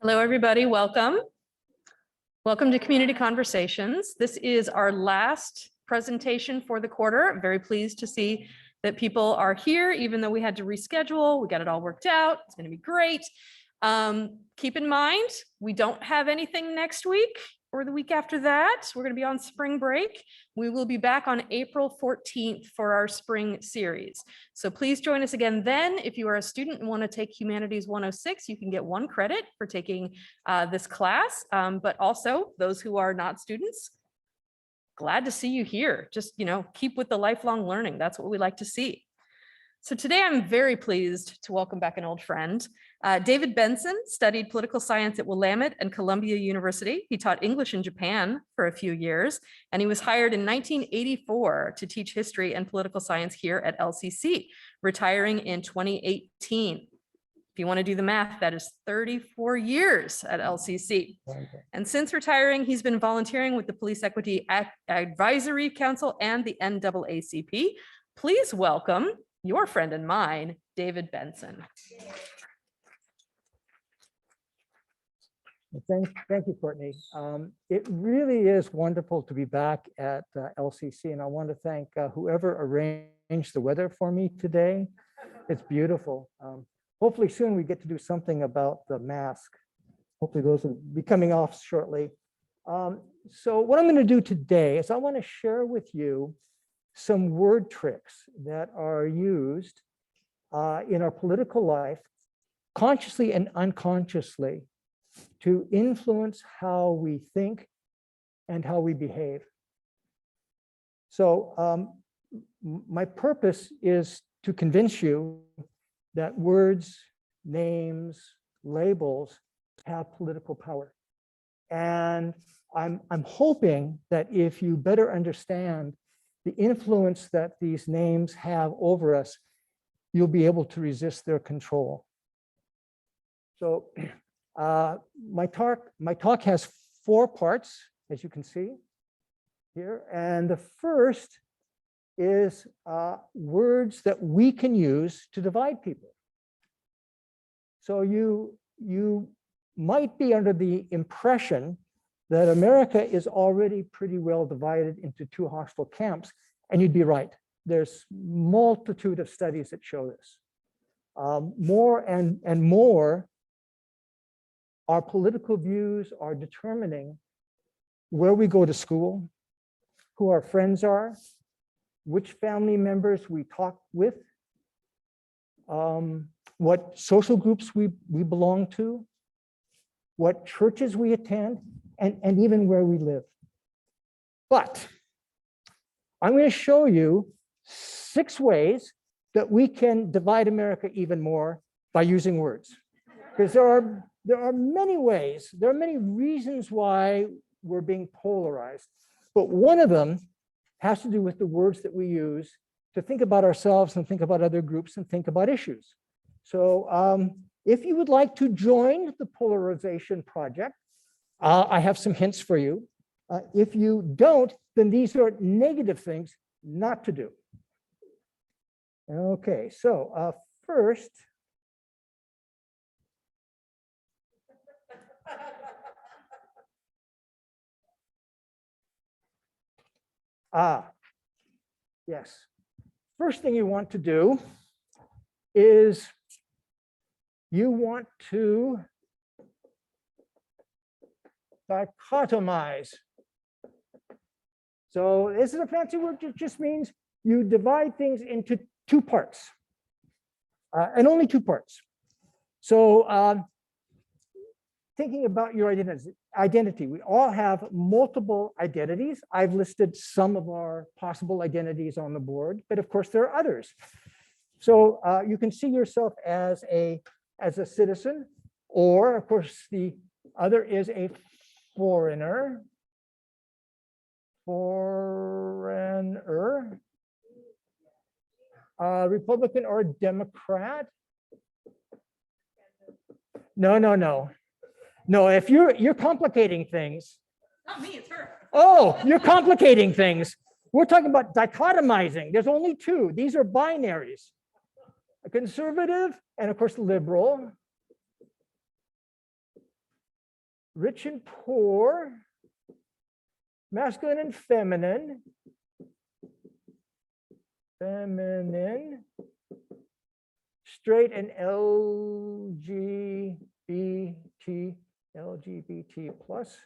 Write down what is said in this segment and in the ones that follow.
Hello, everybody. Welcome. Welcome to Community Conversations. This is our last presentation for the quarter. I'm very pleased to see that people are here, even though we had to reschedule. We got it all worked out. It's going to be great. Keep in mind, we don't have anything next week or the week after that. We're going to be on spring break. We will be back on April 14th for our spring series. So please join us again then. If you are a student and want to take Humanities 106, you can get 1 credit for taking this class. But also those who are not students, glad to see you here. Just, keep with the lifelong learning. That's what we like to see. So today I'm very pleased to welcome back an old friend. David Benson studied political science at Willamette and Columbia University. He taught English in Japan for a few years, and he was hired in 1984 to teach history and political science here at LCC, retiring in 2018. If you want to do the math, that is 34 years at LCC. And since retiring, he's been volunteering with the Police Equity Advisory Council and the NAACP. Please welcome your friend and mine, David Benson. Thank you, Courtney. It really is wonderful to be back at LCC, and I want to thank whoever arranged the weather for me today. It's beautiful. Hopefully soon we get to do something about the mask. Hopefully those will be coming off shortly. So what I'm going to do today is I want to share with you some word tricks that are used in our political life, consciously and unconsciously, to influence how we think and how we behave. So my purpose is to convince you that words, names, labels have political power. And I'm hoping that if you better understand the influence that these names have over us, you'll be able to resist their control. So my talk has 4 parts, as you can see here. And the first is words that we can use to divide people. So you might be under the impression that America is already pretty well divided into 2 hostile camps, and you'd be right. There's multitude of studies that show this. More and more, our political views are determining where we go to school, who our friends are, which family members we talk with, what social groups we belong to, what churches we attend, and even where we live. But I'm going to show you 6 ways that we can divide America even more by using words. Because there are many ways, there are many reasons why we're being polarized. But one of them has to do with the words that we use to think about ourselves and think about other groups and think about issues. So if you would like to join the polarization project, I have some hints for you. If you don't, then these are negative things not to do. Okay, so first, yes. First thing you want to do is you want to dichotomize. So this is a fancy word that just means you divide things into 2 parts, and only 2 parts. So thinking about your identity, we all have multiple identities. I've listed some of our possible identities on the board, but of course there are others. So you can see yourself as a citizen, or of course the other is a foreigner, Republican or Democrat. No, if you're complicating things. Not me, it's her. Oh, you're complicating things. We're talking about dichotomizing. There's only 2. These are binaries. A conservative and of course liberal. rich and poor, masculine and feminine, straight and LGBT plus,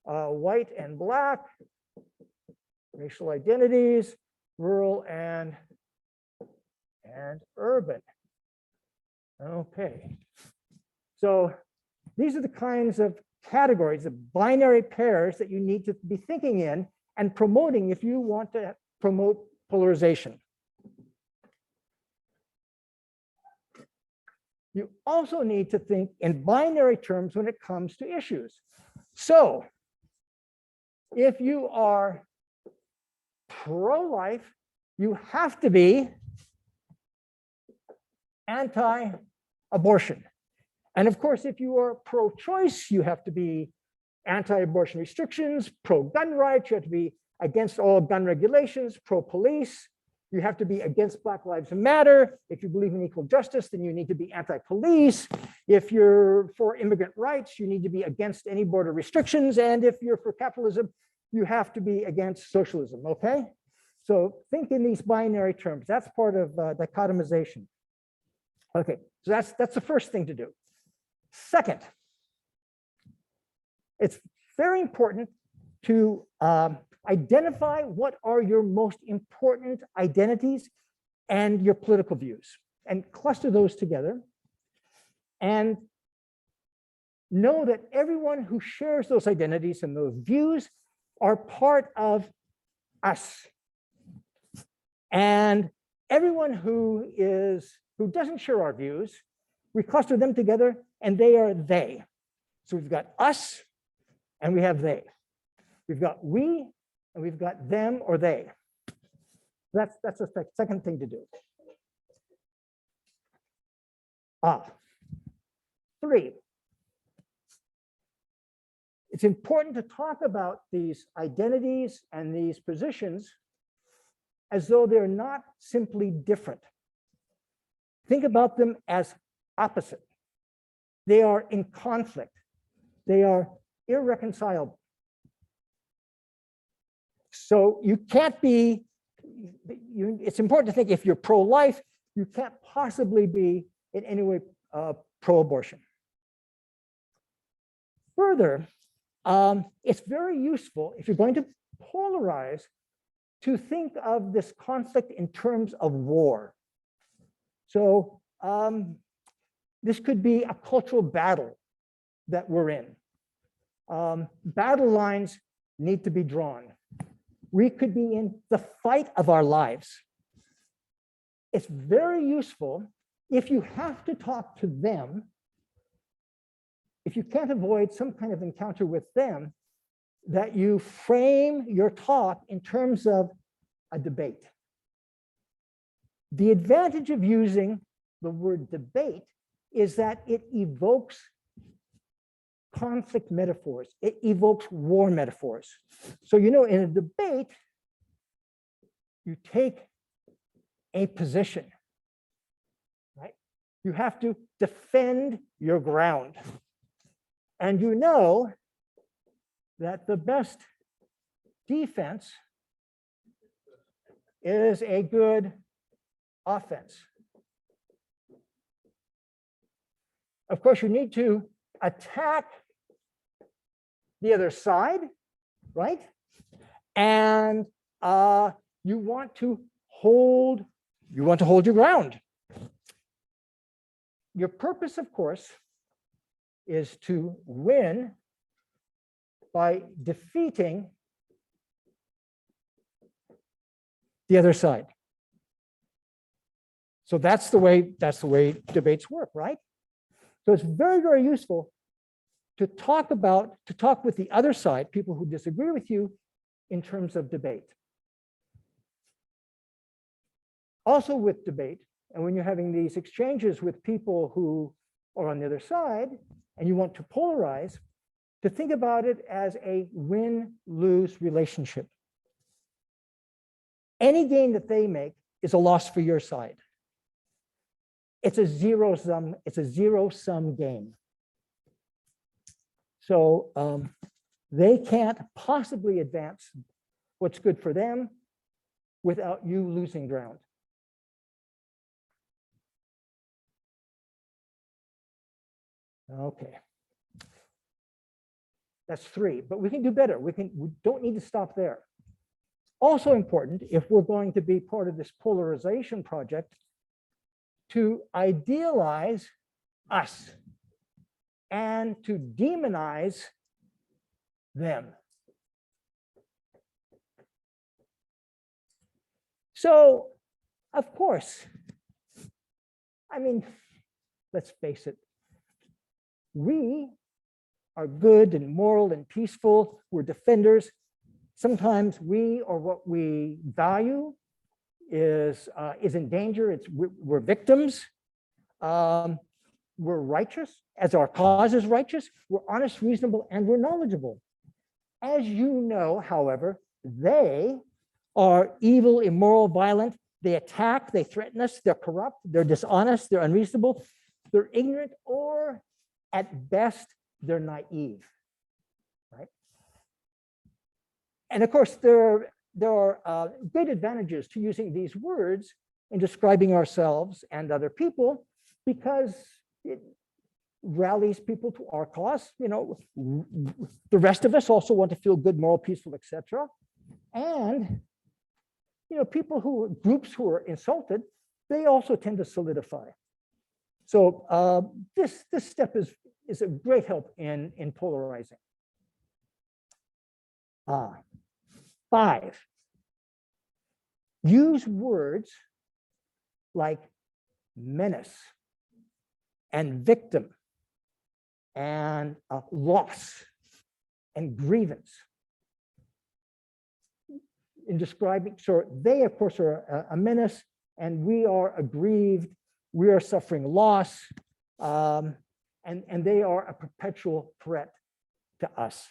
white and black, racial identities, rural and urban. Okay. So these are the kinds of categories, the binary pairs that you need to be thinking in and promoting if you want to promote polarization. You also need to think in binary terms when it comes to issues. So if you are pro-life, you have to be anti-abortion. And of course, if you are pro-choice, you have to be anti-abortion restrictions, pro-gun rights, you have to be against all gun regulations, pro-police, you have to be against Black Lives Matter. If you believe in equal justice, then you need to be anti-police. If you're for immigrant rights, you need to be against any border restrictions. And if you're for capitalism, you have to be against socialism, okay? So think in these binary terms. That's part of dichotomization. Okay, so that's the first thing to do. Second, it's very important to identify what are your most important identities and your political views, and cluster those together. And know that everyone who shares those identities and those views are part of us. And everyone who doesn't share our views, we cluster them together and they are they. So we've got us and we have they. We've got we and we've got them or they. That's the second thing to do. 3. It's important to talk about these identities and these positions as though they're not simply different. Think about them as opposite. They are in conflict. They are irreconcilable. So you can't be, it's important to think if you're pro-life, you can't possibly be in any way pro-abortion. Further, it's very useful if you're going to polarize to think of this conflict in terms of war. So this could be a cultural battle that we're in. Battle lines need to be drawn. We could be in the fight of our lives. It's very useful if you have to talk to them, if you can't avoid some kind of encounter with them, that you frame your talk in terms of a debate. The advantage of using the word debate is that it evokes conflict metaphors. It evokes war metaphors. So, you know, in a debate, you take a position, right? You have to defend your ground. And you know that the best defense is a good offense. Of course, you need to attack the other side, right? And you want to hold your ground. Your purpose, of course, is to win by defeating the other side. So that's the way debates work, right? So it's very, very useful to talk with the other side, people who disagree with you, in terms of debate. Also with debate, and when you're having these exchanges with people who are on the other side, and you want to polarize, to think about it as a win-lose relationship. Any gain that they make is a loss for your side. It's a zero-sum game. So they can't possibly advance what's good for them without you losing ground. Okay. That's 3, but we can do better. We don't need to stop there. Also important, if we're going to be part of this polarization project, to idealize us and to demonize them. So, of course, I mean, let's face it, we are good and moral and peaceful. We're defenders. Sometimes we or what we value is in danger. We're victims. We're righteous, as our cause is righteous. We're honest, reasonable, and we're knowledgeable. As you know, however, they are evil, immoral, violent. They attack, they threaten us, they're corrupt, they're dishonest, they're unreasonable, they're ignorant, or at best, they're naive, right? And of course, there are great advantages to using these words in describing ourselves and other people, because it rallies people to our cause. You know, the rest of us also want to feel good, moral, peaceful, etc. And you know, groups who are insulted, they also tend to solidify. So this step is a great help in polarizing. 5, use words like menace and victim and loss and grievance in describing. So they, of course, are a menace, and we are aggrieved. We are suffering loss, and they are a perpetual threat to us.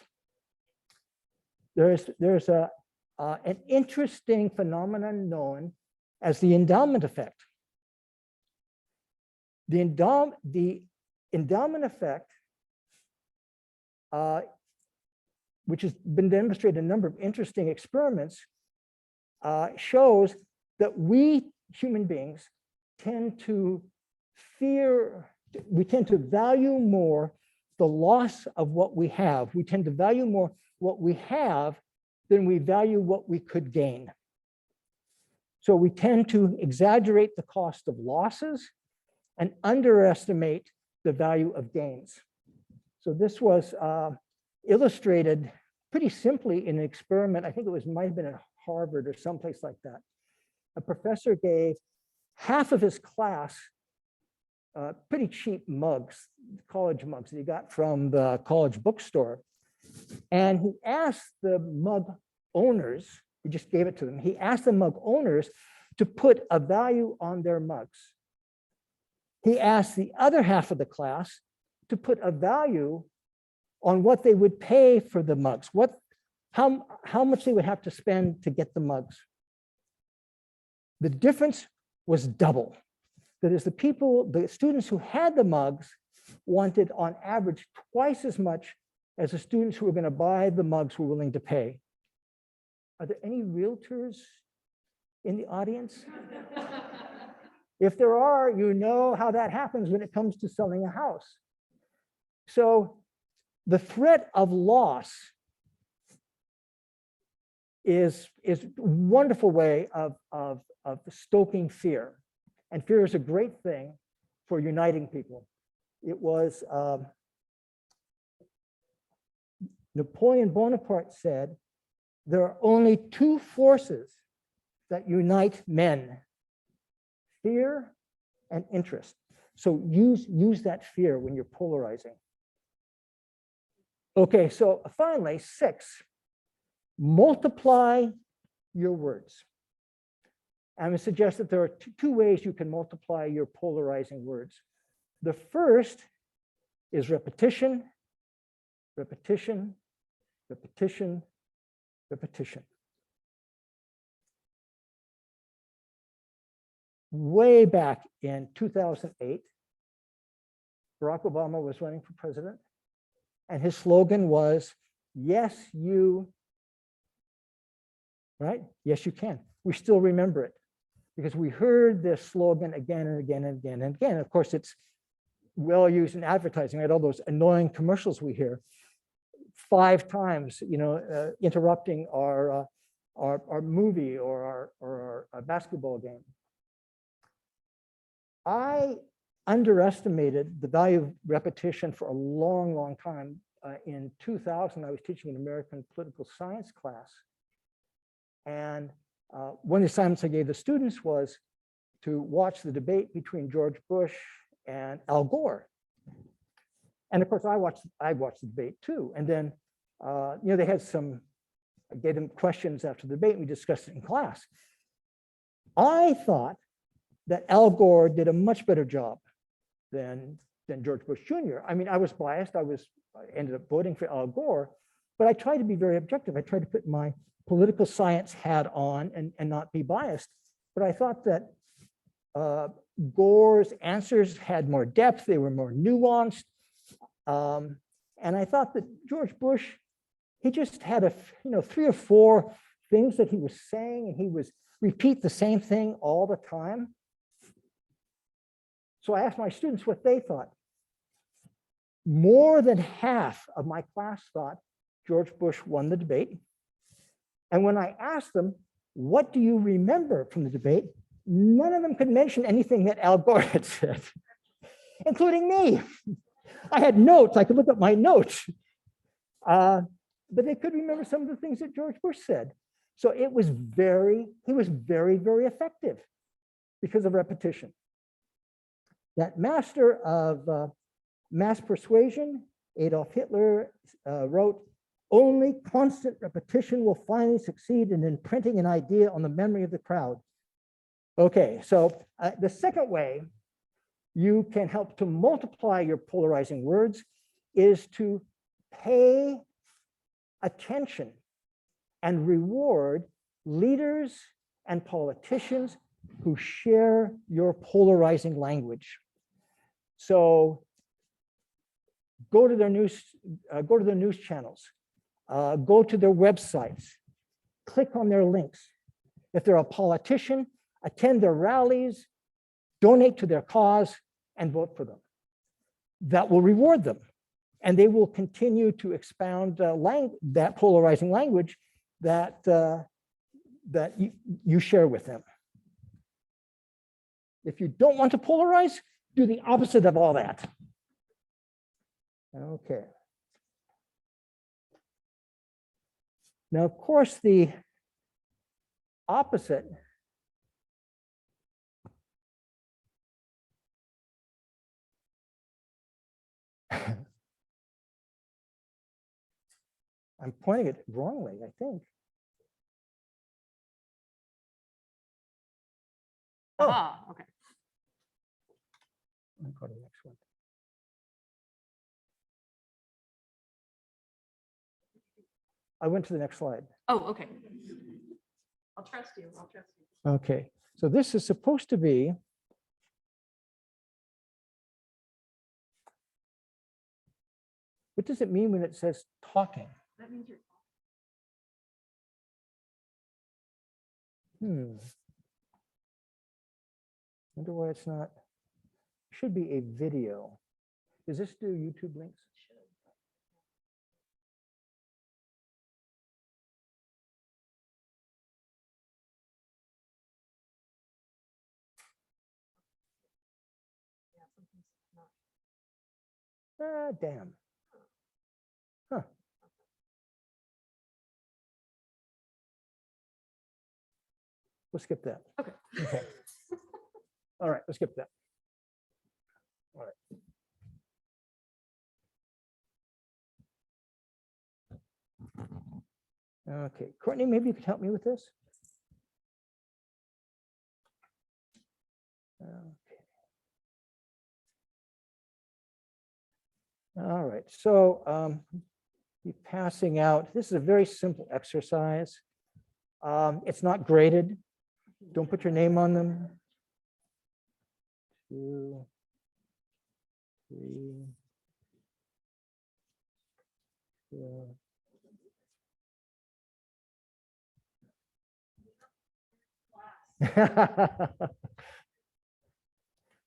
There's an interesting phenomenon known as the endowment effect. The endowment effect, which has been demonstrated in a number of interesting experiments, shows that we human beings tend to value more the loss of what we have. We tend to value more what we have than we value what we could gain. So we tend to exaggerate the cost of losses and underestimate the value of gains. So this was illustrated pretty simply in an experiment. I think it might have been at Harvard or someplace like that. A professor gave half of his class pretty cheap mugs, college mugs that he got from the college bookstore. And he asked the mug owners, he just gave it to them, he asked the mug owners to put a value on their mugs. He asked the other half of the class to put a value on what they would pay for the mugs, how much they would have to spend to get the mugs. The difference was double. That is, the students who had the mugs wanted on average twice as much as the students who were going to buy the mugs were willing to pay. Are there any realtors in the audience? If there are, you know how that happens when it comes to selling a house. So the threat of loss is a wonderful way of stoking fear. And fear is a great thing for uniting people. It was Napoleon Bonaparte said, there are only 2 forces that unite men: fear and interest. So use that fear when you're polarizing. Okay, so finally, 6, multiply your words. I'm going to suggest that there are 2 ways you can multiply your polarizing words. The first is repetition, repetition, repetition, repetition. Way back in 2008, Barack Obama was running for president, And his slogan was, yes, you, right? Yes, you can. We still remember it because we heard this slogan again and again and again and again. Of course, it's well used in advertising, right? All those annoying commercials we hear 5 times, interrupting our movie or our basketball game. I underestimated the value of repetition for a long, long time. In 2000, I was teaching an American political science class. And one of the assignments I gave the students was to watch the debate between George Bush and Al Gore. And of course, I watched the debate too. And then, they had I gave them questions after the debate, and we discussed it in class. I thought that Al Gore did a much better job than George Bush Jr. I mean, I was biased. I ended up voting for Al Gore, but I tried to be very objective. I tried to put my political science hat on and not be biased. But I thought that Gore's answers had more depth. They were more nuanced. And I thought that George Bush, he just had 3 or 4 things that he was saying, and he was repeat the same thing all the time. So I asked my students what they thought. More than half of my class thought George Bush won the debate. And when I asked them, what do you remember from the debate? None of them could mention anything that Al Gore had said, including me. I had notes. I could look up my notes. But they could remember some of the things that George Bush said. So he was very, very effective because of repetition. That master of mass persuasion, Adolf Hitler, wrote, only constant repetition will finally succeed in imprinting an idea on the memory of the crowd. Okay, so the second way you can help to multiply your polarizing words is to pay attention and reward leaders and politicians who share your polarizing language. So go to their news channels, go to their websites, click on their links. If they're a politician, attend their rallies, donate to their cause, and vote for them. That will reward them. And they will continue to expound that polarizing language that you share with them. If you don't want to polarize, do the opposite of all that. Okay. Now, of course, the opposite I'm pointing it wrongly, I think. Ah, okay. I'll go to the next one. I went to the next slide. Oh, okay. I'll trust you. I'll trust you. Okay, so this is supposed to be what does it mean when it says talking? That means you're Wonder why it's not. Should be a video. Does this do YouTube links? Ah, damn. Huh. We'll skip that. Okay. Okay. All right, let's skip that. All right. Okay, Courtney, maybe you could help me with this. Okay. All right, so be passing out. This is a very simple exercise. It's not graded. Don't put your name on them. 2, 3.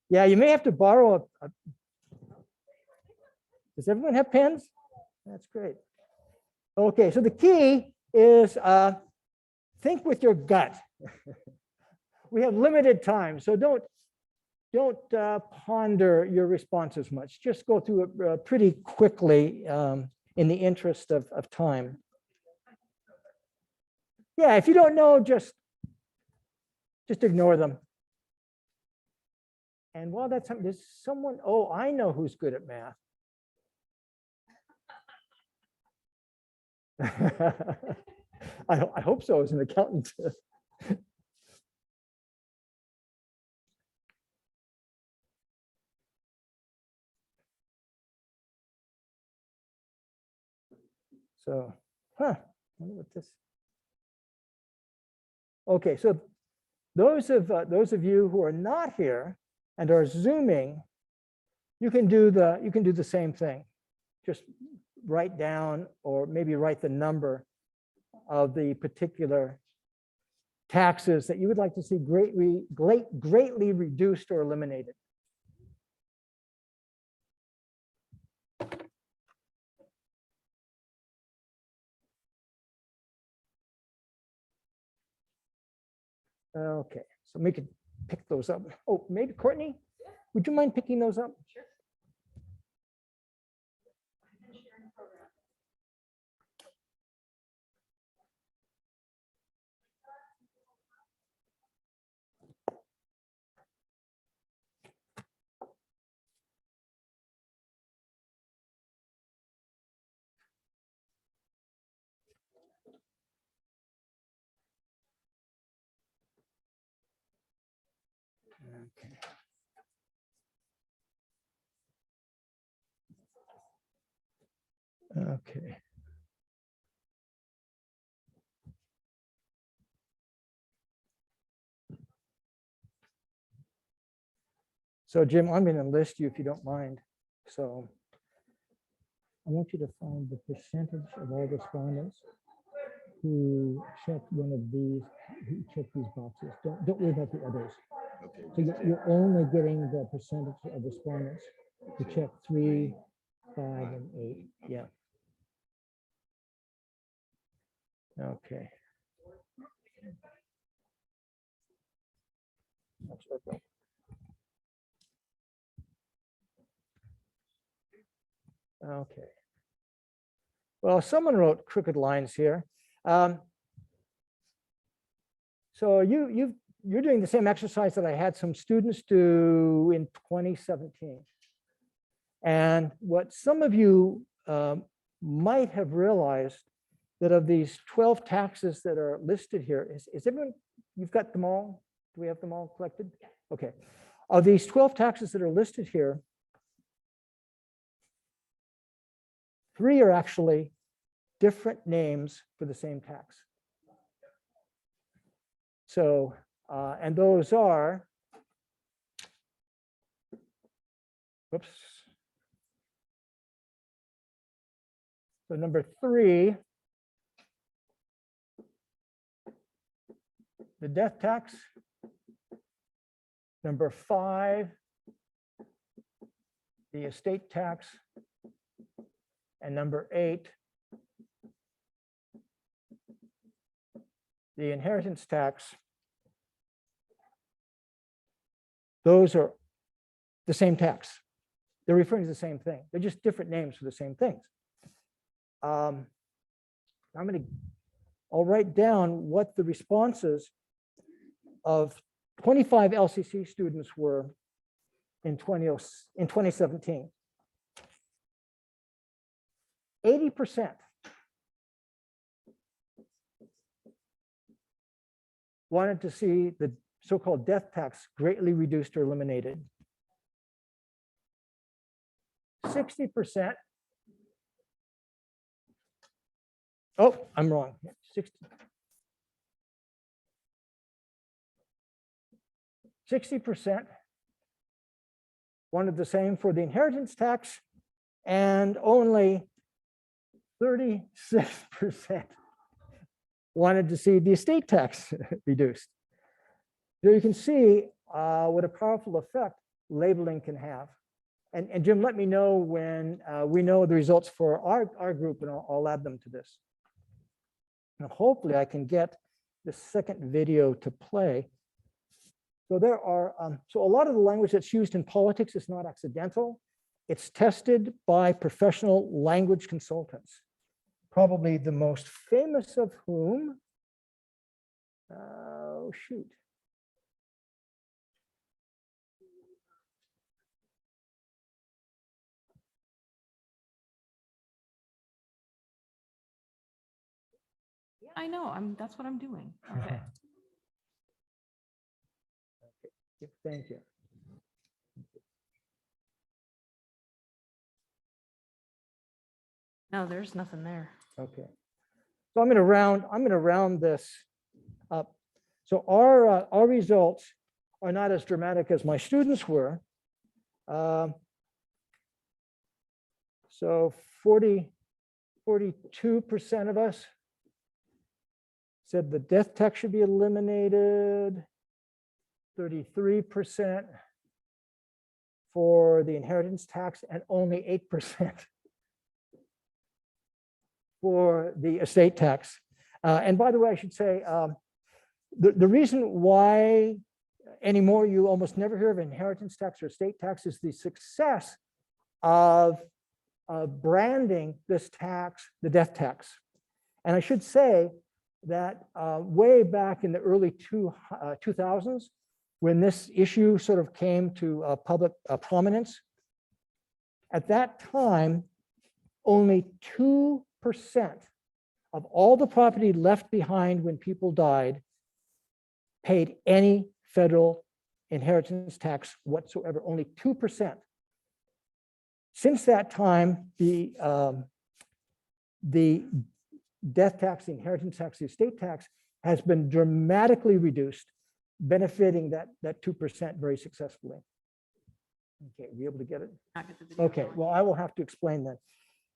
Yeah, you may have to borrow Does everyone have pens? That's great. Okay, so the key is think with your gut. We have limited time, so don't ponder your responses much. Just go through it pretty quickly in the interest of time. Yeah, if you don't know, just ignore them. And while that's something, there's someone, oh, I know who's good at math. I hope so as an accountant. So, I wonder what this. Okay, so those of you who are not here and are zooming, you can do the same thing. Just write down or maybe write the number of the particular taxes that you would like to see greatly reduced or eliminated. Okay, so we could pick those up. Oh, maybe Courtney, would you mind picking those up? Sure. Okay. Okay. So Jim, I'm going to enlist you if you don't mind. So I want you to find the percentage of all respondents who checked one of these, who checked these boxes. Don't worry about the others. Okay. So you're only getting the percentage of respondents who checked 3, 5, and 8. Yeah. Okay. That's okay. Okay. Well, someone wrote crooked lines here. So you're doing the same exercise that I had some students do in 2017. And what some of you might have realized that of these 12 taxes that are listed here, is everyone, you've got them all? Do we have them all collected? Okay. Of these 12 taxes that are listed here, 3 are actually different names for the same tax. So, and those are, whoops. So number 3, the death tax. Number 5, the estate tax. And number 8, the inheritance tax. Those are the same tax. They're referring to the same thing. They're just different names for the same things. I'll write down what the responses of 25 LCC students were in 2017. 80% wanted to see the so-called death tax greatly reduced or eliminated. 60%. Oh, I'm wrong. 60% wanted the same for the inheritance tax, and only 36% wanted to see the estate tax reduced. So you can see what a powerful effect labeling can have. And Jim, let me know when we know the results for our group, and I'll add them to this. And hopefully I can get the second video to play. So there are, so a lot of the language that's used in politics is not accidental. It's tested by professional language consultants, probably the most famous of whom, oh shoot. Yeah, I know. That's what I'm doing. Okay. Okay. Thank you. No, there's nothing there. Okay. So I'm going to round this up. So our results are not as dramatic as my students were. So 42% of us said the death tax should be eliminated. 33% for the inheritance tax, and only 8% for the estate tax. And by the way, I should say, the reason why anymore you almost never hear of inheritance tax or estate tax is the success of branding this tax the death tax. And I should say that way back in the early 2000s, when this issue sort of came to public prominence, at that time, only 2% of all the property left behind when people died paid any federal inheritance tax whatsoever, only 2%. Since that time, the death tax, the inheritance tax, the estate tax has been dramatically reduced, benefiting that 2% very successfully. Okay, be able to get it? Okay, well, I will have to explain that.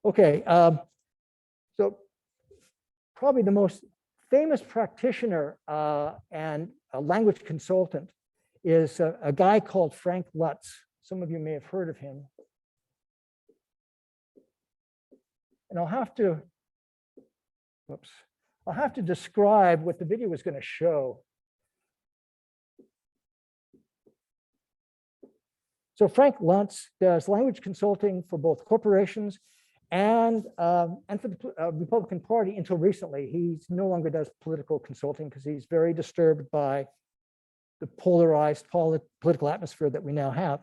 Okay, so probably the most famous practitioner and a language consultant is a guy called Frank Luntz. Some of you may have heard of him. And I'll have to describe what the video is going to show. So Frank Luntz does language consulting for both corporations and for the Republican Party until recently. He no longer does political consulting because he's very disturbed by the polarized political atmosphere that we now have.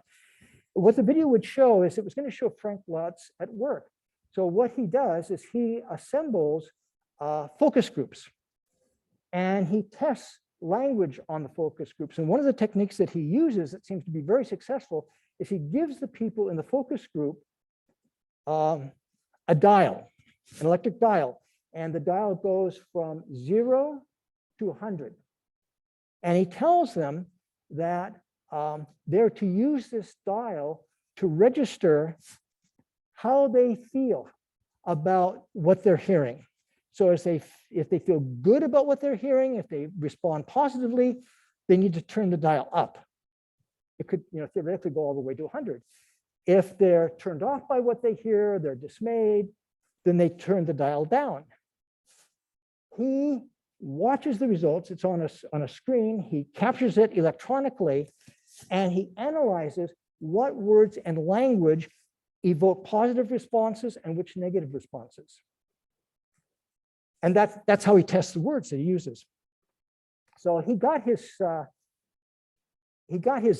What the video would show is it was going to show Frank Luntz at work. So what he does is he assembles focus groups, and he tests language on the focus groups. And one of the techniques that he uses that seems to be very successful is he gives the people in the focus group a dial, an electric dial, and the dial goes from 0 to 100. And he tells them that they're to use this dial to register how they feel about what they're hearing. So if they feel good about what they're hearing, if they respond positively, they need to turn the dial up. It could, theoretically go all the way to 100. If they're turned off by what they hear, they're dismayed, then they turn the dial down. He watches the results. It's on a screen. He captures it electronically, and he analyzes what words and language evoke positive responses and which negative responses. And that's how he tests the words that he uses. So he got his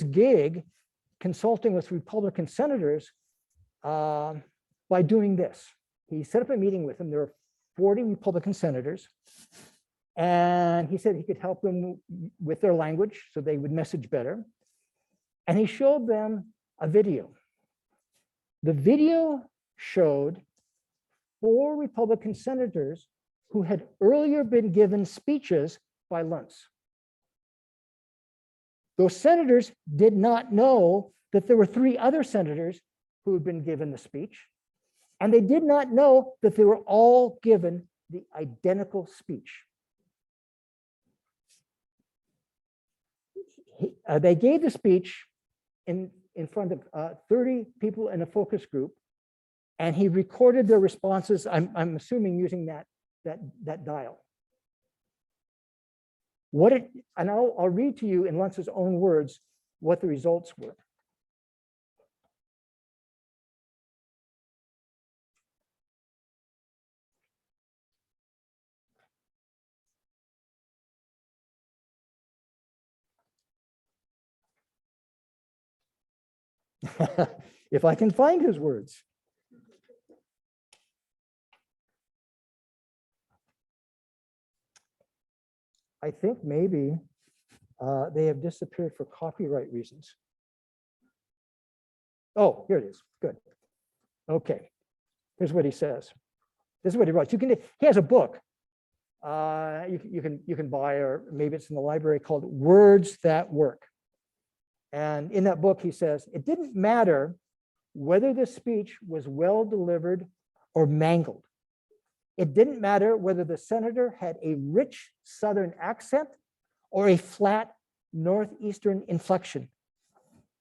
gig consulting with Republican senators by doing this. He set up a meeting with them. There were 40 Republican senators, and he said he could help them with their language so they would message better. And he showed them a video. The video showed 4 Republican senators who had earlier been given speeches by Luntz. Those senators did not know that there were 3 other senators who had been given the speech, and they did not know that they were all given the identical speech. They gave the speech in front of 30 people in a focus group, and he recorded their responses. I'm assuming using that dial. And I'll read to you in Luntz's own words what the results were. If I can find his words. I think maybe they have disappeared for copyright reasons. Oh, here it is. Good. Okay. Here's what he says. This is what he writes. He has a book you can buy, or maybe it's in the library, called Words That Work. And in that book, he says, it didn't matter whether the speech was well delivered or mangled. It didn't matter whether the senator had a rich Southern accent or a flat Northeastern inflection.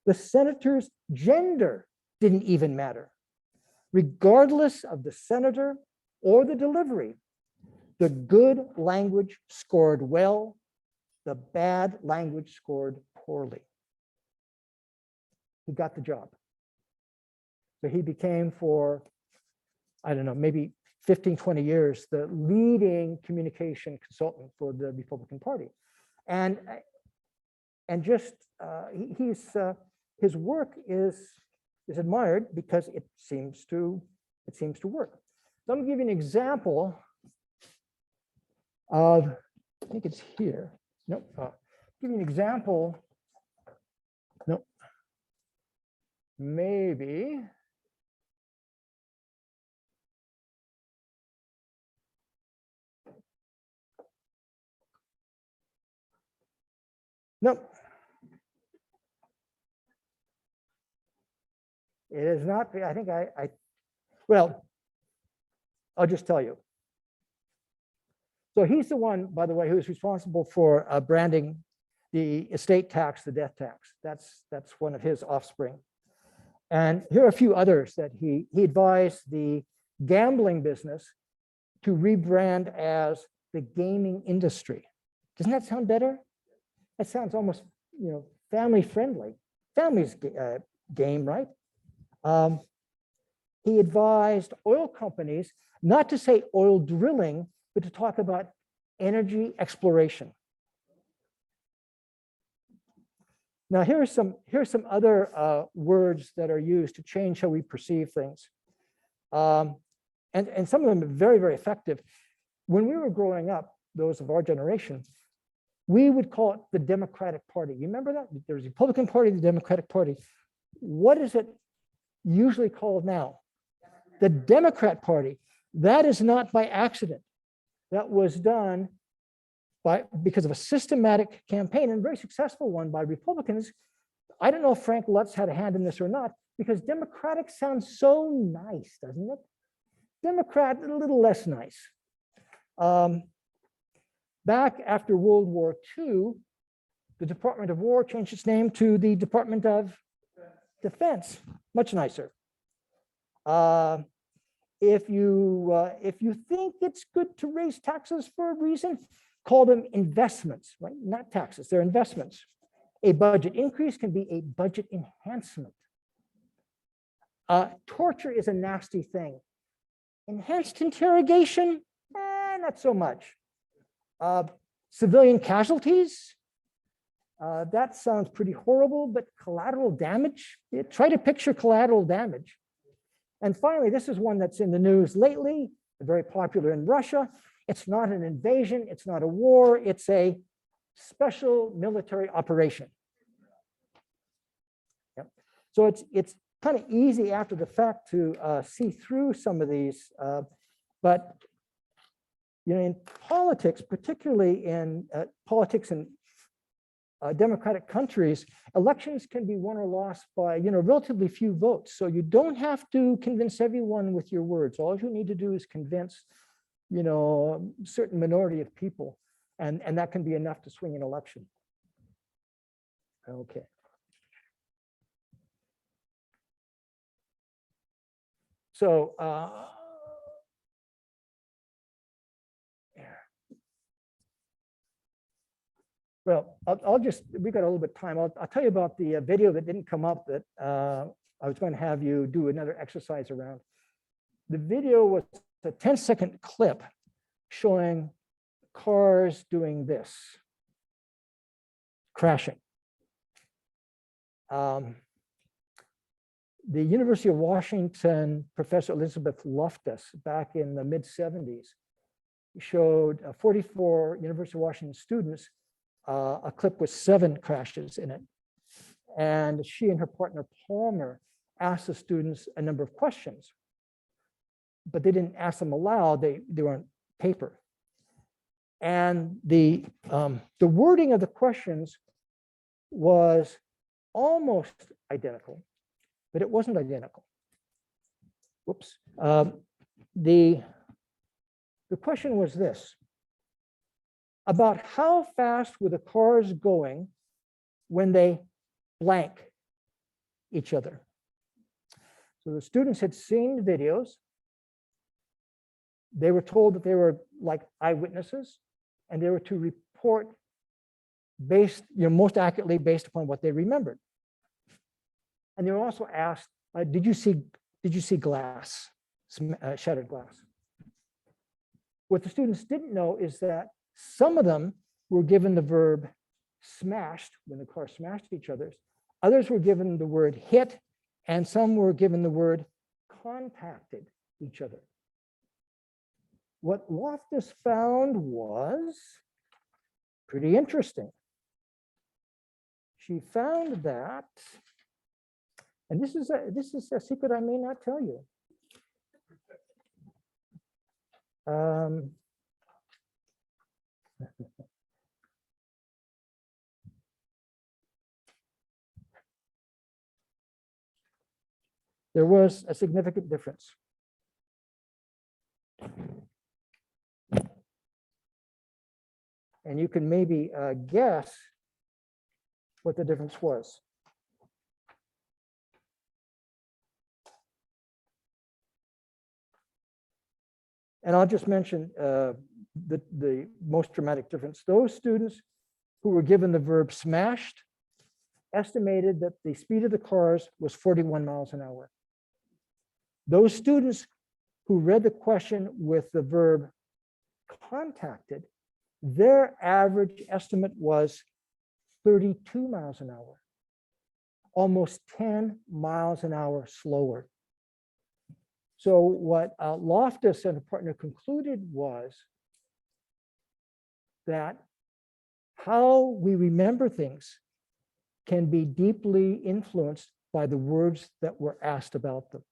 The senator's gender didn't even matter. Regardless of the senator or the delivery, the good language scored well, the bad language scored poorly. He got the job. So he became, for, I don't know, maybe 15, 20 years, the leading communication consultant for the Republican Party. And just his work is admired because it seems to work. So I'm going to give you an example of, I think it's here. Nope. Give you an example. Nope. Maybe. Nope. It is not, I think well, I'll just tell you. So he's the one, by the way, who's responsible for branding the estate tax, the death tax. That's one of his offspring. And here are a few others that he advised the gambling business to rebrand as the gaming industry. Doesn't that sound better? That sounds almost, family friendly. Family's game, right? He advised oil companies not to say oil drilling, but to talk about energy exploration. Now, here's some other words that are used to change how we perceive things. And some of them are very, very effective. When we were growing up, those of our generation, we would call it the Democratic Party. You remember that? There's the Republican Party, the Democratic Party. What is it usually called now? The Democrat Party. That is not by accident. That was done because of a systematic campaign, and a very successful one, by Republicans. I don't know if Frank Luntz had a hand in this or not, because Democratic sounds so nice, doesn't it? Democrat, a little less nice. Back after World War II, the Department of War changed its name to the Department of Defense. Much nicer. If you think it's good to raise taxes for a reason, call them investments, right? Not taxes, they're investments. A budget increase can be a budget enhancement. Torture is a nasty thing. Enhanced interrogation, not so much. Civilian casualties, that sounds pretty horrible, but collateral damage, try to picture collateral damage. And finally, this is one that's in the news lately, very popular in Russia. It's not an invasion, it's not a war, it's a special military operation. Yep. So it's kind of easy after the fact to see through some of these, but in politics, particularly in politics in democratic countries, elections can be won or lost by relatively few votes. So you don't have to convince everyone with your words. All you need to do is convince a certain minority of people, and that can be enough to swing an election. Okay. So, well, I'll just, we got a little bit of time. I'll tell you about the video that didn't come up that I was going to have you do another exercise around. The video was a 10-second clip showing cars doing this, crashing. The University of Washington professor Elizabeth Loftus back in the mid-70s showed 44 University of Washington students a clip with 7 crashes in it. And she and her partner Palmer asked the students a number of questions, but they didn't ask them aloud, they were on paper. And the wording of the questions was almost identical, but it wasn't identical. Whoops. The question was this: about how fast were the cars going when they blank each other? So the students had seen the videos. They were told that they were like eyewitnesses, and they were to report based, most accurately based upon what they remembered. And they were also asked, did you see glass, shattered glass? What the students didn't know is that some of them were given the verb smashed when the car smashed each other. Others were given the word hit, and some were given the word contacted each other. What Loftus found was pretty interesting. She found that, and this is a secret I may not tell you. There was a significant difference. And you can maybe guess what the difference was. And I'll just mention the most dramatic difference. Those students who were given the verb smashed estimated that the speed of the cars was 41 miles an hour. Those students who read the question with the verb contacted, their average estimate was 32 miles an hour, almost 10 miles an hour slower. So what Loftus and a partner concluded was that how we remember things can be deeply influenced by the words that were asked about them.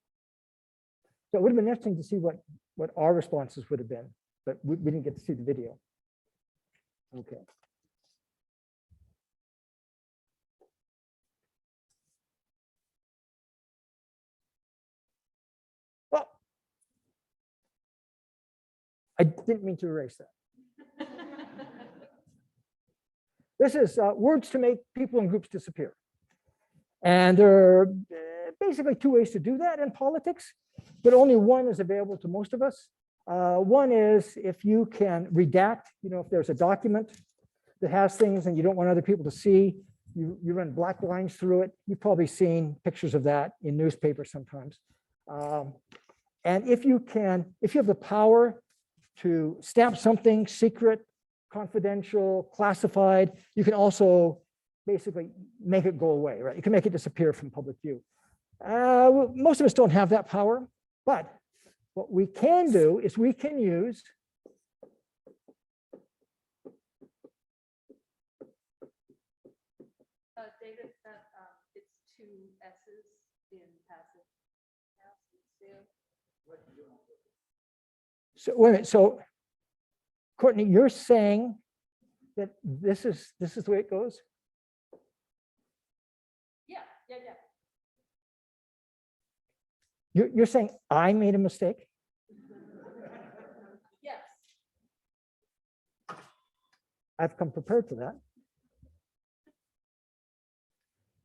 So it would have been interesting to see what our responses would have been, but we didn't get to see the video. Okay. Well, I didn't mean to erase that. This is words to make people in groups disappear. And there are basically 2 ways to do that in politics, but only one is available to most of us. One is if you can redact, if there's a document that has things and you don't want other people to see, you run black lines through it. You've probably seen pictures of that in newspapers sometimes. And if you have the power to stamp something secret, confidential, classified, you can also basically make it go away, right? You can make it disappear from public view. Most of us don't have that power, but what we can do is we can use David, that it's 2 S's in passive. So wait a minute. So Courtney, you're saying that this is the way it goes? Yeah. You're saying I made a mistake? Yes. I've come prepared for that.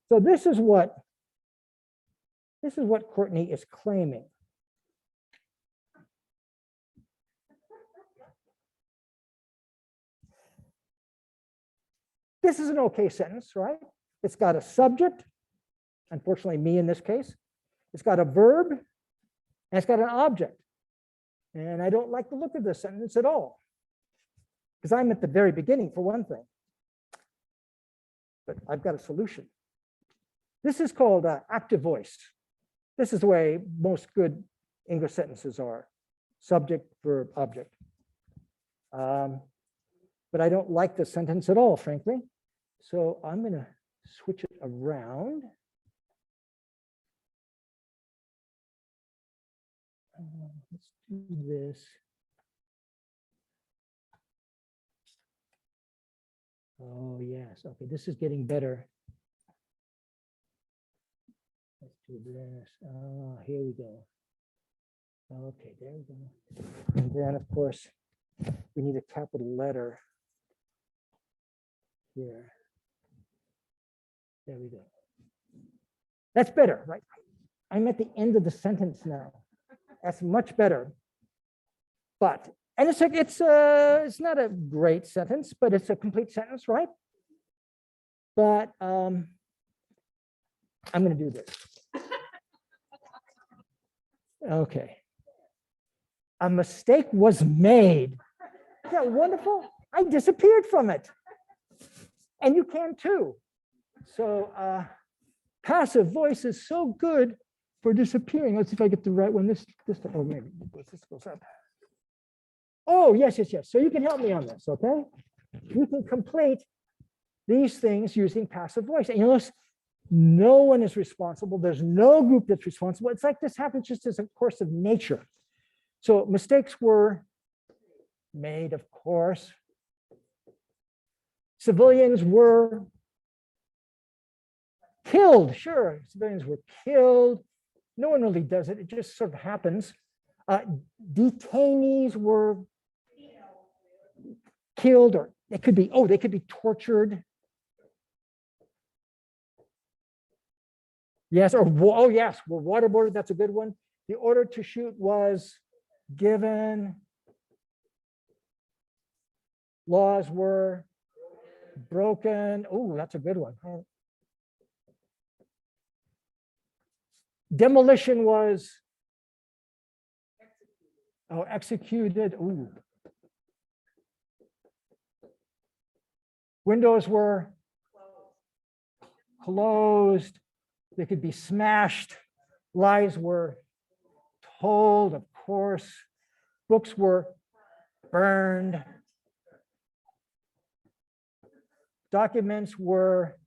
So this is what Courtney is claiming. This is an okay sentence, right? It's got a subject, unfortunately me in this case. It's got a verb, and it's got an object. And I don't like the look of this sentence at all, because I'm at the very beginning for one thing. But I've got a solution. This is called active voice. This is the way most good English sentences are: subject, verb, object. But I don't like this sentence at all, frankly. So I'm going to switch it around. Let's do this. Oh, yes. Okay, this is getting better. Let's do this. Oh, here we go. Okay, there we go. And then, of course, we need a capital letter here. There we go. That's better, right? I'm at the end of the sentence now. That's much better. But, and it's not a great sentence, but it's a complete sentence, right? But I'm going to do this. Okay. A mistake was made. Isn't that wonderful? I disappeared from it. And you can too. So passive voice is so good for disappearing. Let's see if I get the right one. This oh, maybe this goes up. Oh, yes. So you can help me on this, okay? You can complete these things using passive voice. And you notice no one is responsible. There's no group that's responsible. It's like this happens just as a course of nature. So mistakes were made, of course. Civilians were killed. Sure, civilians were killed. No one really does it. It just sort of happens. Detainees were killed, or they could be tortured. Yes, or oh yes, were waterboarded. That's a good one. The order to shoot was given. Laws were broken. Oh, that's a good one. Demolition was executed. Ooh. Windows were closed. They could be smashed. Lies were told, of course. Books were burned. Documents were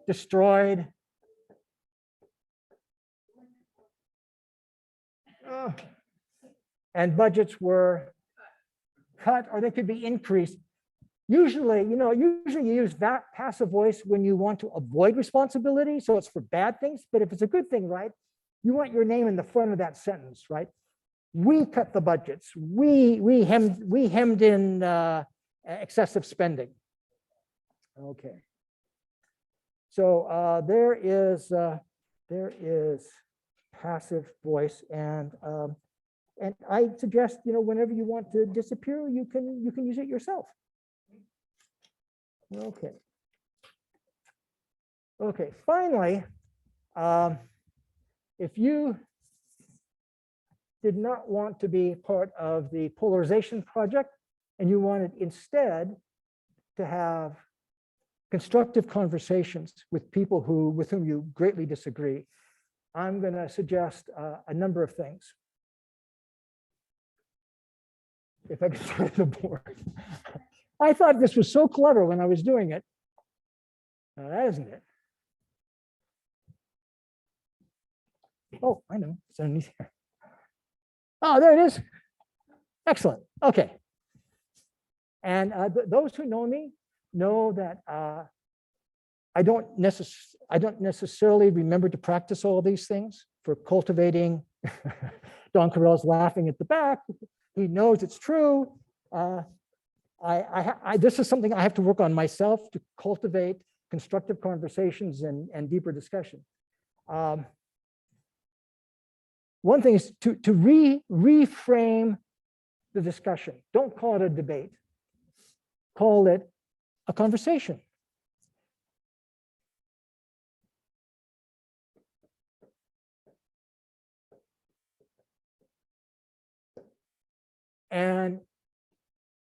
destroyed. And budgets were cut, or they could be increased. Usually you use that passive voice when you want to avoid responsibility. So it's for bad things. But if it's a good thing, right, you want your name in the front of that sentence, right? We cut the budgets. We hemmed in excessive spending. Okay. So there is passive voice, and I suggest whenever you want to disappear, you can use it yourself. Okay. Okay. Finally, if you did not want to be part of the polarization project and you wanted instead to have constructive conversations with people with whom you greatly disagree, I'm going to suggest a number of things. If I could turn the board. I thought this was so clever when I was doing it. That isn't it. Oh, I know. It's underneath here. Oh, there it is. Excellent. Okay. And those who know me know that I don't necessarily remember to practice all these things for cultivating. Don Carell's laughing at the back. He knows it's true. This is something I have to work on myself to cultivate constructive conversations and deeper discussion. One thing is to reframe the discussion. Don't call it a debate. Call it a conversation. And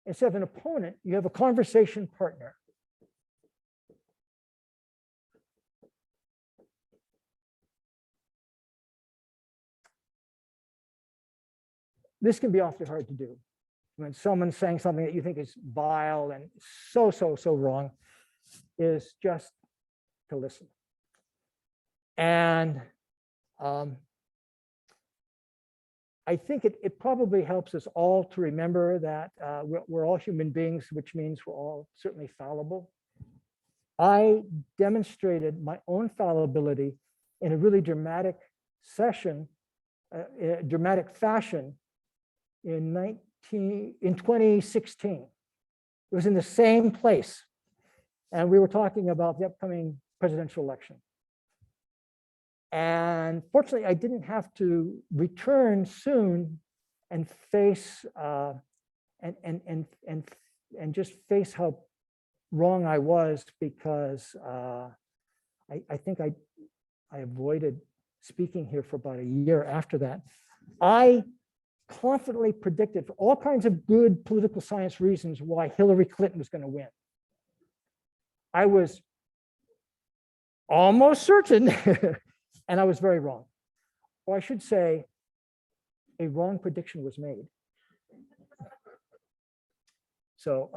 instead of an opponent, you have a conversation partner. This can be awfully hard to do. When someone's saying something that you think is vile and so wrong, is just to listen. And I think it probably helps us all to remember that we're all human beings, which means we're all certainly fallible. I demonstrated my own fallibility in a really dramatic session, dramatic fashion in 2016. It was in the same place. And we were talking about the upcoming presidential election. And fortunately, I didn't have to return soon and face and just face how wrong I was, because I think I avoided speaking here for about a year after that. I confidently predicted, for all kinds of good political science reasons, why Hillary Clinton was going to win. I was almost certain, and I was very wrong. Or I should say, a wrong prediction was made. So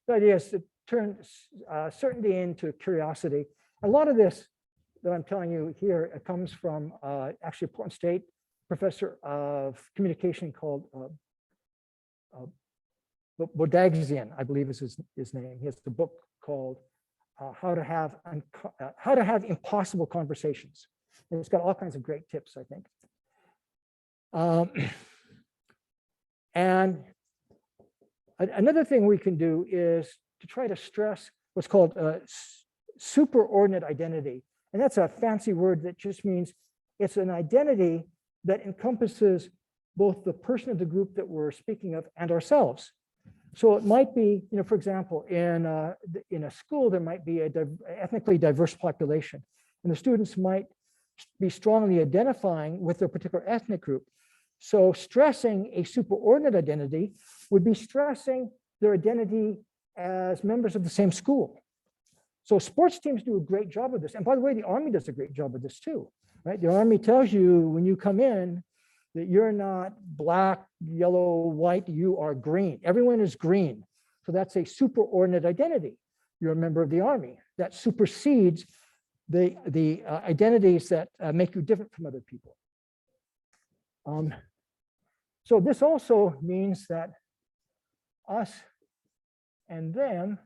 the idea is to turn certainty into curiosity. A lot of this that I'm telling you here, it comes from actually a Portland State professor of communication called Bodagsian, I believe is his name. He has a book called How to Have Impossible Conversations. And it's got all kinds of great tips, I think. And another thing we can do is to try to stress what's called superordinate identity. And that's a fancy word that just means it's an identity that encompasses both the person of the group that we're speaking of and ourselves. So it might be, for example, in a school, there might be an ethnically diverse population, and the students might be strongly identifying with their particular ethnic group. So stressing a superordinate identity would be stressing their identity as members of the same school. So sports teams do a great job of this. And by the way, the Army does a great job of this too, right? The Army tells you when you come in that you're not black, yellow, white, you are green. Everyone is green. So that's a superordinate identity. You're a member of the Army. That supersedes the identities that make you different from other people. So this also means that us and them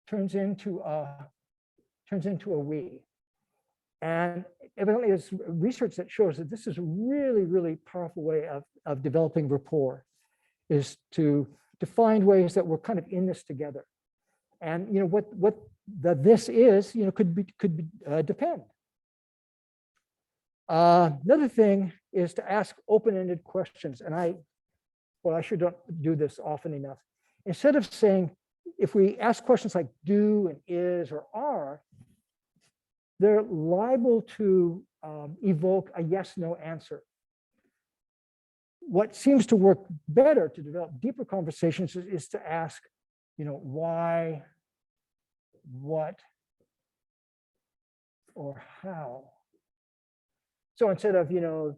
turns into a we. And evidently there's research that shows that this is a really powerful way of developing rapport, is to find ways that we're kind of in this together. And what this is, could depend. Another thing is to ask open-ended questions. And I sure don't do this often enough. Instead of saying, if we ask questions like do and is or are, they're liable to evoke a yes/no answer. What seems to work better to develop deeper conversations is to ask, why, what, or how. So instead of, do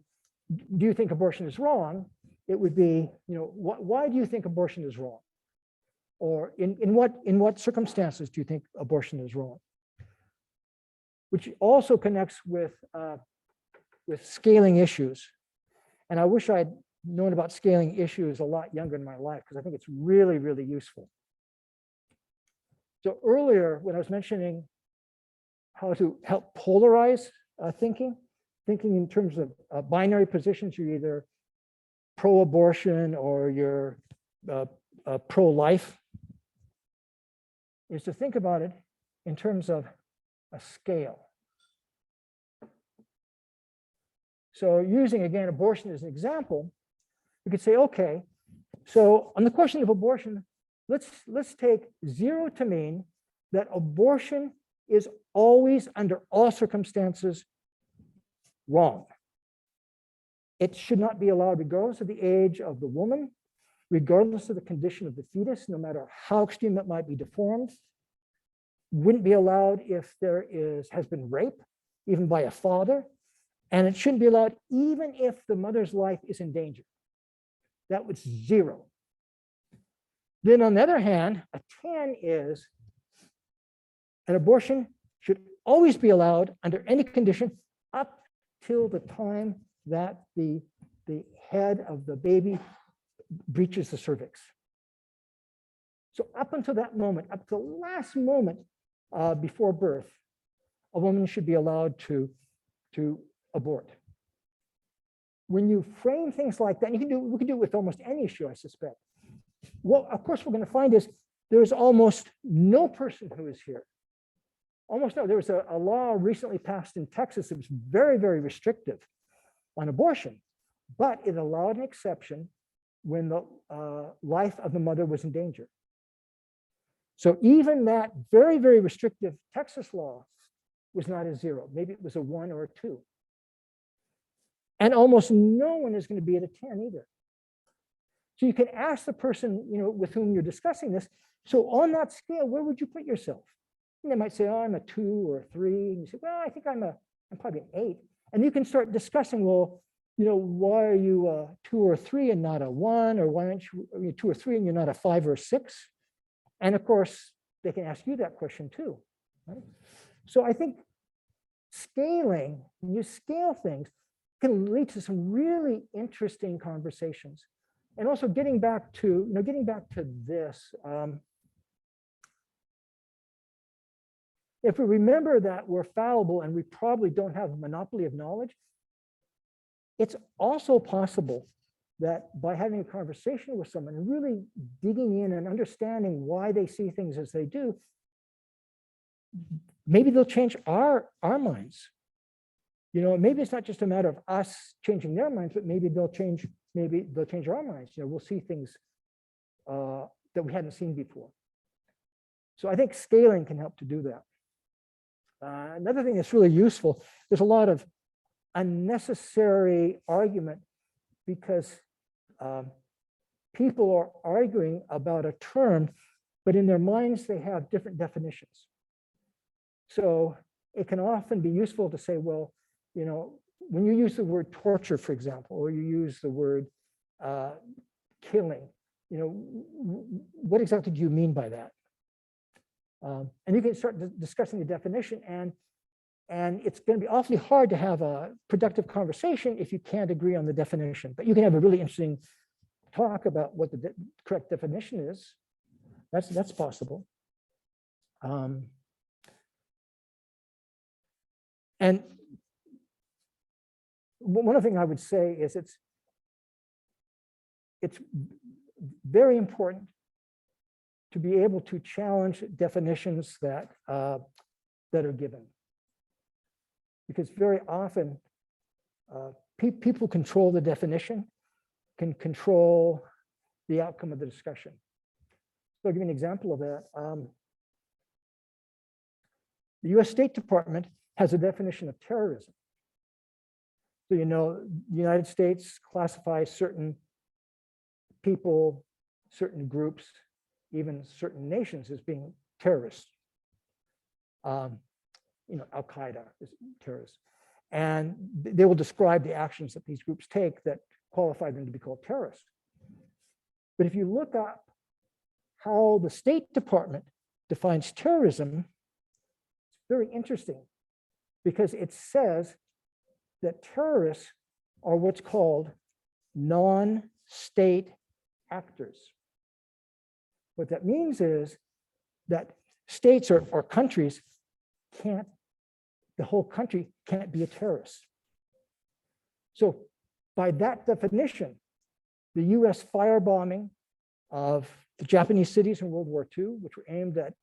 you think abortion is wrong? It would be, why do you think abortion is wrong? Or in what circumstances do you think abortion is wrong? Which also connects with scaling issues. And I wish I'd known about scaling issues a lot younger in my life, because I think it's really useful. So earlier, when I was mentioning how to help polarize thinking in terms of binary positions, you're either pro-abortion or you're pro-life is to think about it in terms of a scale. So using, again, abortion as an example, we could say, okay, so on the question of abortion, let's take 0 to mean that abortion is always, under all circumstances, wrong. It should not be allowed regardless of the age of the woman, regardless of the condition of the fetus, no matter how extreme it might be deformed. Wouldn't be allowed if there has been rape, even by a father. And it shouldn't be allowed even if the mother's life is in danger. That was 0. Then on the other hand, a 10 is an abortion should always be allowed under any condition up till the time that the head of the baby breaches the cervix. So up until that moment, up to the last moment before birth, a woman should be allowed to abort. When you frame things like that, we can do it with almost any issue, I suspect. What, of course, we're going to find is there's almost no person who is here. Almost no. There was a law recently passed in Texas that was very, very restrictive on abortion, but it allowed an exception when the life of the mother was in danger. So even that very, very restrictive Texas law was not a 0. Maybe it was a 1 or a 2. And almost no one is going to be at a 10 either. So you can ask the person, with whom you're discussing this, so on that scale, where would you put yourself? And they might say, oh, I'm a 2 or a 3. And you say, well, I think I'm probably an 8. And you can start discussing, well, why are you a 2 or 3 and not a 1? Or why aren't you 2 or 3 and you're not a 5 or a 6? And of course, they can ask you that question too. Right? So I think scaling, when you scale things, can lead to some really interesting conversations. And also getting back to this, if we remember that we're fallible and we probably don't have a monopoly of knowledge, it's also possible that by having a conversation with someone and really digging in and understanding why they see things as they do, maybe they'll change our minds. Maybe it's not just a matter of us changing their minds, but maybe they'll change our minds. We'll see things that we hadn't seen before. So I think scaling can help to do that. Another thing that's really useful, there's a lot of unnecessary argument because people are arguing about a term, but in their minds, they have different definitions. So it can often be useful to say, well, when you use the word torture, for example, or you use the word killing, what exactly do you mean by that? And you can start discussing the definition, and it's going to be awfully hard to have a productive conversation if you can't agree on the definition. But you can have a really interesting talk about what the correct definition is. That's possible. And one other thing I would say is it's very important to be able to challenge definitions that are given, because very often people control the definition, can control the outcome of the discussion. So I'll give you an example of that. The US State Department has a definition of terrorism. So the United States classifies certain people, certain groups, even certain nations as being terrorists. Al-Qaeda is terrorists. And they will describe the actions that these groups take that qualify them to be called terrorists. But if you look up how the State Department defines terrorism, it's very interesting because it says that terrorists are what's called non-state actors. What that means is that states or countries the whole country can't be a terrorist. So by that definition, the US firebombing of the Japanese cities in World War II, which were aimed at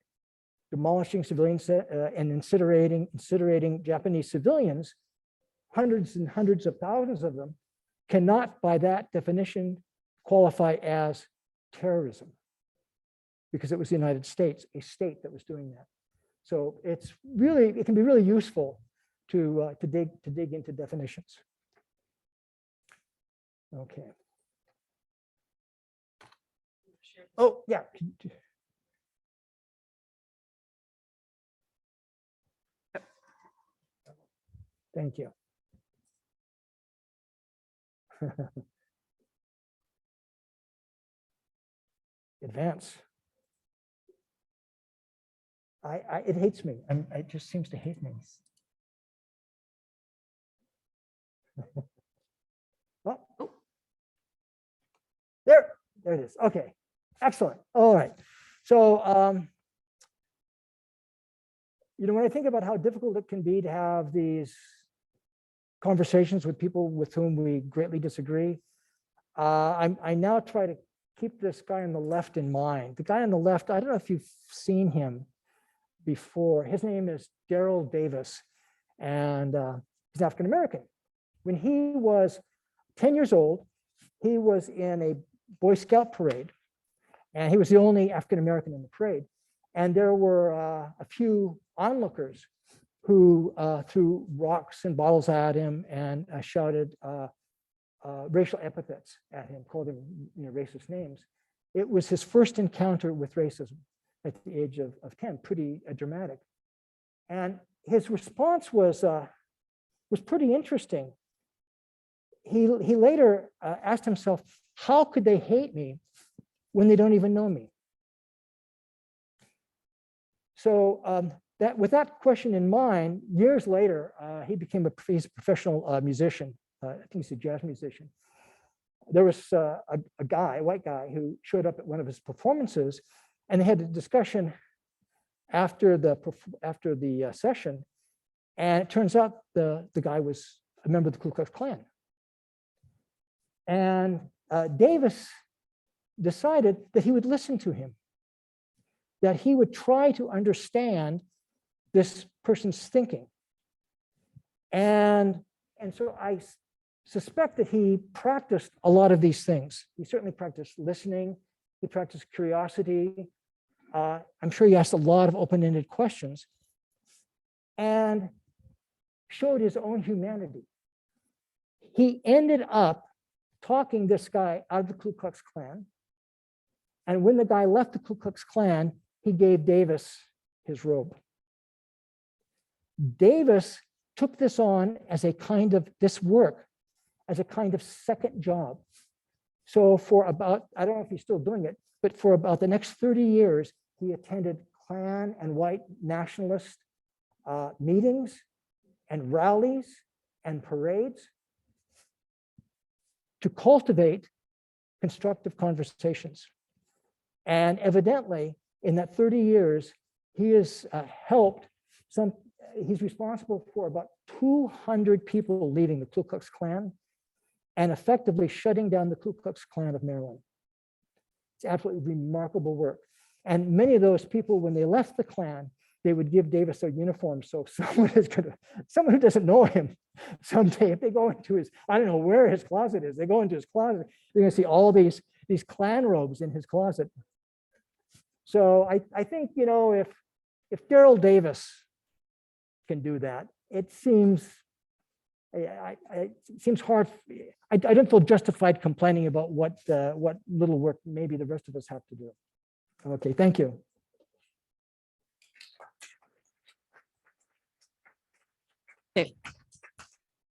demolishing civilians and incinerating Japanese civilians, hundreds and hundreds of thousands of them, cannot, by that definition, qualify as terrorism, because it was the United States, a state that was doing that. So it can be really useful to dig into definitions. Okay. Oh, yeah. Thank you. Advance. It hates me. It just seems to hate me. Oh. There it is. Okay, excellent. All right. So, when I think about how difficult it can be to have these conversations with people with whom we greatly disagree, I now try to keep this guy on the left in mind. The guy on the left, I don't know if you've seen him before. His name is Daryl Davis, and he's African American. When he was 10 years old, he was in a Boy Scout parade, and he was the only African American in the parade. And there were a few onlookers who threw rocks and bottles at him and shouted racial epithets at him, called him racist names. It was his first encounter with racism at the age of 10, pretty dramatic. And his response was pretty interesting. He later asked himself, how could they hate me when they don't even know me? So with that question in mind, years later, he's a professional musician. I think he's a jazz musician. There was a white guy, who showed up at one of his performances, and they had a discussion after the session. And it turns out the guy was a member of the Ku Klux Klan. And Davis decided that he would listen to him, that he would try to understand this person's thinking. And so I suspect that he practiced a lot of these things. He certainly practiced listening. He practiced curiosity. I'm sure he asked a lot of open-ended questions and showed his own humanity. He ended up talking this guy out of the Ku Klux Klan. And when the guy left the Ku Klux Klan, he gave Davis his robe. Davis took this on as a kind of second job. So for about, I don't know if he's still doing it, but for about the next 30 years, he attended Klan and white nationalist meetings and rallies and parades to cultivate constructive conversations. And evidently, in that 30 years, he has he's responsible for about 200 people leaving the Ku Klux Klan and effectively shutting down the Ku Klux Klan of Maryland. It's absolutely remarkable work. And many of those people, when they left the Klan, they would give Davis their uniform. So someone who doesn't know him someday, if they go into his, I don't know where his closet is, they go into his closet, they're going to see all these Klan robes in his closet. So I think, if Daryl Davis can do that, it seems hard. I don't feel justified complaining about what little work maybe the rest of us have to do. Okay, thank you. Okay.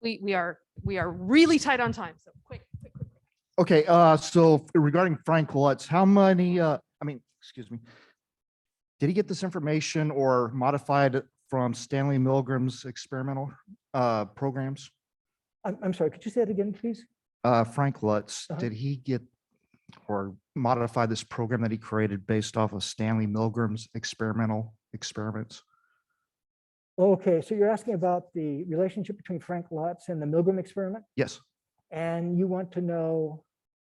We are really tight on time, so quick. Okay, so regarding Frank Luntz, how many, excuse me, did he get this information or modified from Stanley Milgram's experimental programs? I'm sorry, could you say that again, please? Frank Luntz, did he get or modify this program that he created based off of Stanley Milgram's experiments? Okay, so you're asking about the relationship between Frank Luntz and the Milgram experiment? Yes. And you want to know?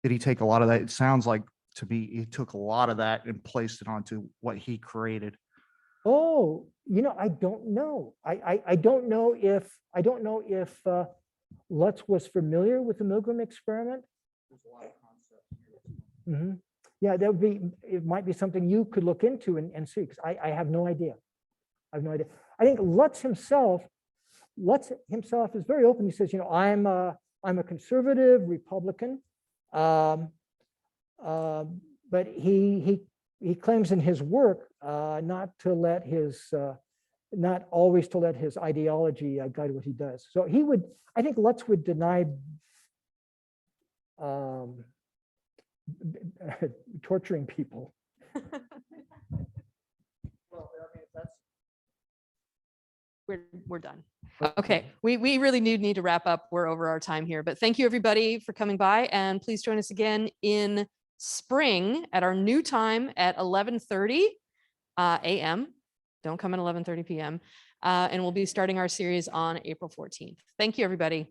Did he take a lot of that? It sounds like to be, he took a lot of that and placed it onto what he created. Oh, I don't know. I don't know if Luntz was familiar with the Milgram experiment. Mhm. Yeah, it might be something you could look into and see, because I have no idea. I have no idea. I think Luntz himself is very open. He says, I'm a conservative Republican, but he claims in his work not always to let his ideology guide what he does. So I think Luntz would deny torturing people. We're done. Okay, we really need to wrap up. We're over our time here, but thank you everybody for coming by, and please join us again in spring at our new time at 11:30 a.m. Don't come at 11:30 p.m. And we'll be starting our series on April 14th. Thank you, everybody.